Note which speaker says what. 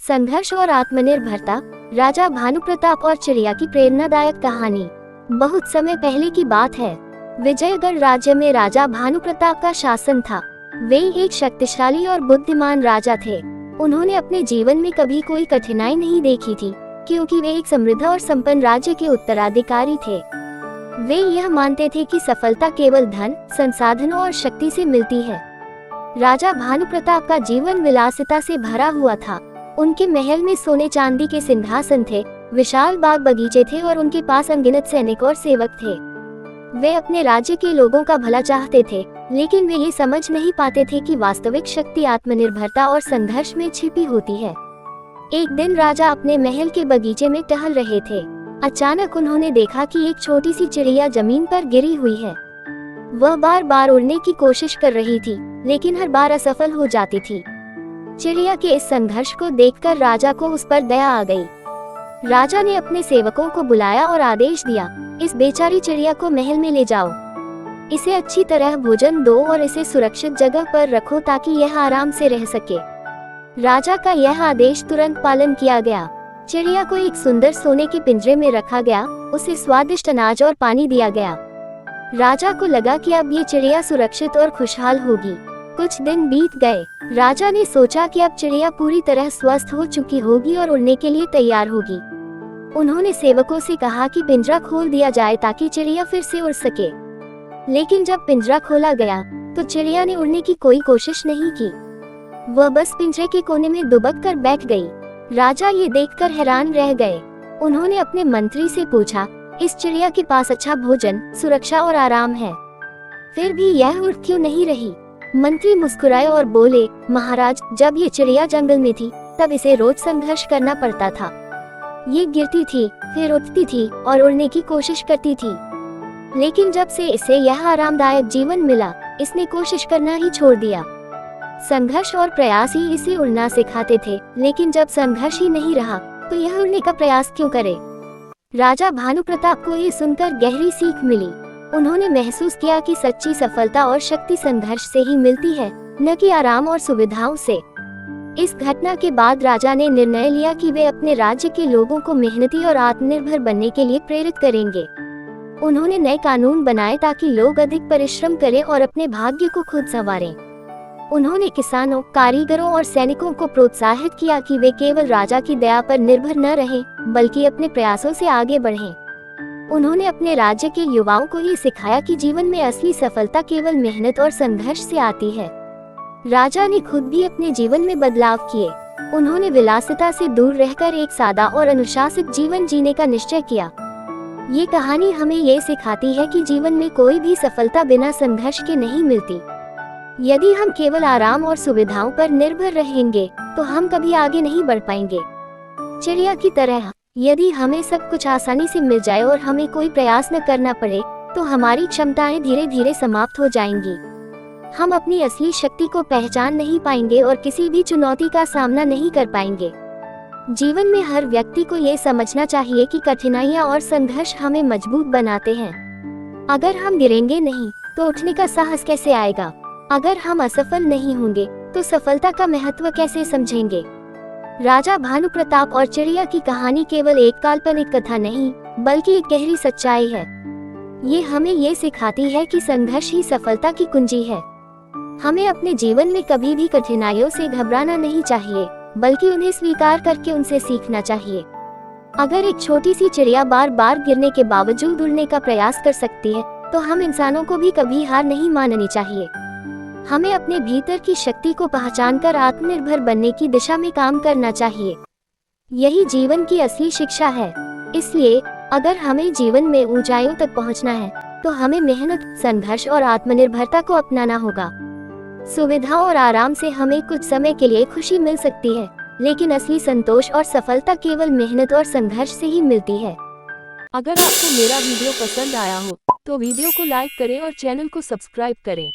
Speaker 1: संघर्ष और आत्मनिर्भरता, राजा भानुप्रताप और चिड़िया की प्रेरणादायक कहानी। बहुत समय पहले की बात है। विजयगढ़ राज्य में राजा भानुप्रताप का शासन था। वे एक शक्तिशाली और बुद्धिमान राजा थे। उन्होंने अपने जीवन में कभी कोई कठिनाई नहीं देखी थी, क्योंकि वे एक समृद्ध और संपन्न राज्य के उत्तराधिकारी थे। वे यह मानते थे कि सफलता केवल धन, संसाधनों और शक्ति से मिलती है। राजा भानुप्रताप का जीवन विलासिता से भरा हुआ था। उनके महल में सोने चांदी के सिंहासन थे, विशाल बाग बगीचे थे और उनके पास अनगिनत सैनिक और सेवक थे। वे अपने राज्य के लोगों का भला चाहते थे, लेकिन वे ये समझ नहीं पाते थे कि वास्तविक शक्ति आत्मनिर्भरता और संघर्ष में छिपी होती है। एक दिन राजा अपने महल के बगीचे में टहल रहे थे। अचानक उन्होंने देखा कि एक छोटी सी चिड़िया जमीन पर गिरी हुई है। वह बार बार उड़ने की कोशिश कर रही थी, लेकिन हर बार असफल हो जाती थी। चिड़िया के इस संघर्ष को देखकर राजा को उस पर दया आ गई। राजा ने अपने सेवकों को बुलाया और आदेश दिया, इस बेचारी चिड़िया को महल में ले जाओ। इसे अच्छी तरह भोजन दो और इसे सुरक्षित जगह पर रखो ताकि यह आराम से रह सके। राजा का यह आदेश तुरंत पालन किया गया। चिड़िया को एक सुंदर सोने के पिंजरे में रखा गया, उसे स्वादिष्ट अनाज और पानी दिया गया। राजा को लगा कि अब ये चिड़िया सुरक्षित और खुशहाल होगी। कुछ दिन बीत गए। राजा ने सोचा कि अब चिड़िया पूरी तरह स्वस्थ हो चुकी होगी और उड़ने के लिए तैयार होगी। उन्होंने सेवकों से कहा कि पिंजरा खोल दिया जाए ताकि चिड़िया फिर से उड़ सके। लेकिन जब पिंजरा खोला गया तो चिड़िया ने उड़ने की कोई कोशिश नहीं की। वह बस पिंजरे के कोने में दुबक कर बैठ गई। राजा ये देखकर हैरान रह गए। उन्होंने अपने मंत्री से पूछा, इस चिड़िया के पास अच्छा भोजन, सुरक्षा और आराम है, फिर भी यह उड़ क्यों नहीं रही? मंत्री मुस्कुराए और बोले, महाराज, जब ये चिड़िया जंगल में थी तब इसे रोज संघर्ष करना पड़ता था। ये गिरती थी, फिर उठती थी और उड़ने की कोशिश करती थी। लेकिन जब से इसे यह आरामदायक जीवन मिला, इसने कोशिश करना ही छोड़ दिया। संघर्ष और प्रयास ही इसे उड़ना सिखाते थे, लेकिन जब संघर्ष ही नहीं रहा तो यह उड़ने का प्रयास क्यों करे? राजा भानुप्रताप को ये सुनकर गहरी सीख मिली। उन्होंने महसूस किया कि सच्ची सफलता और शक्ति संघर्ष से ही मिलती है, न कि आराम और सुविधाओं से। इस घटना के बाद राजा ने निर्णय लिया कि वे अपने राज्य के लोगों को मेहनती और आत्मनिर्भर बनने के लिए प्रेरित करेंगे। उन्होंने नए कानून बनाए ताकि लोग अधिक परिश्रम करें और अपने भाग्य को खुद संवारें। उन्होंने किसानों, कारीगरों और सैनिकों को प्रोत्साहित किया कि वे केवल राजा की दया पर निर्भर न रहें, बल्कि अपने प्रयासों से आगे बढ़ें। उन्होंने अपने राज्य के युवाओं को ये सिखाया कि जीवन में असली सफलता केवल मेहनत और संघर्ष से आती है। राजा ने खुद भी अपने जीवन में बदलाव किए। उन्होंने विलासिता से दूर रहकर एक सादा और अनुशासित जीवन जीने का निश्चय किया। ये कहानी हमें ये सिखाती है कि जीवन में कोई भी सफलता बिना संघर्ष के नहीं मिलती। यदि हम केवल आराम और सुविधाओं पर निर्भर रहेंगे तो हम कभी आगे नहीं बढ़ पाएंगे। चिड़िया की तरह, यदि हमें सब कुछ आसानी से मिल जाए और हमें कोई प्रयास न करना पड़े, तो हमारी क्षमताएं धीरे धीरे समाप्त हो जाएंगी। हम अपनी असली शक्ति को पहचान नहीं पाएंगे और किसी भी चुनौती का सामना नहीं कर पाएंगे। जीवन में हर व्यक्ति को ये समझना चाहिए कि कठिनाइयाँ और संघर्ष हमें मजबूत बनाते हैं। अगर हम गिरेंगे नहीं तो उठने का साहस कैसे आएगा? अगर हम असफल नहीं होंगे तो सफलता का महत्व कैसे समझेंगे? राजा भानुप्रताप और चिड़िया की कहानी केवल एक काल्पनिक कथा नहीं, बल्कि एक गहरी सच्चाई है। ये हमें ये सिखाती है कि संघर्ष ही सफलता की कुंजी है। हमें अपने जीवन में कभी भी कठिनाइयों से घबराना नहीं चाहिए, बल्कि उन्हें स्वीकार करके उनसे सीखना चाहिए। अगर एक छोटी सी चिड़िया बार बार गिरने के बावजूद उड़ने का प्रयास कर सकती है, तो हम इंसानों को भी कभी हार नहीं माननी चाहिए। हमें अपने भीतर की शक्ति को पहचानकर आत्मनिर्भर बनने की दिशा में काम करना चाहिए। यही जीवन की असली शिक्षा है। इसलिए अगर हमें जीवन में ऊंचाइयों तक पहुंचना है, तो हमें मेहनत, संघर्ष और आत्मनिर्भरता को अपनाना होगा। सुविधाओं और आराम से हमें कुछ समय के लिए खुशी मिल सकती है, लेकिन असली संतोष और सफलता केवल मेहनत और संघर्ष से ही मिलती है।
Speaker 2: अगर आपको मेरा वीडियो पसंद आया हो तो वीडियो को लाइक करें और चैनल को सब्सक्राइब करें।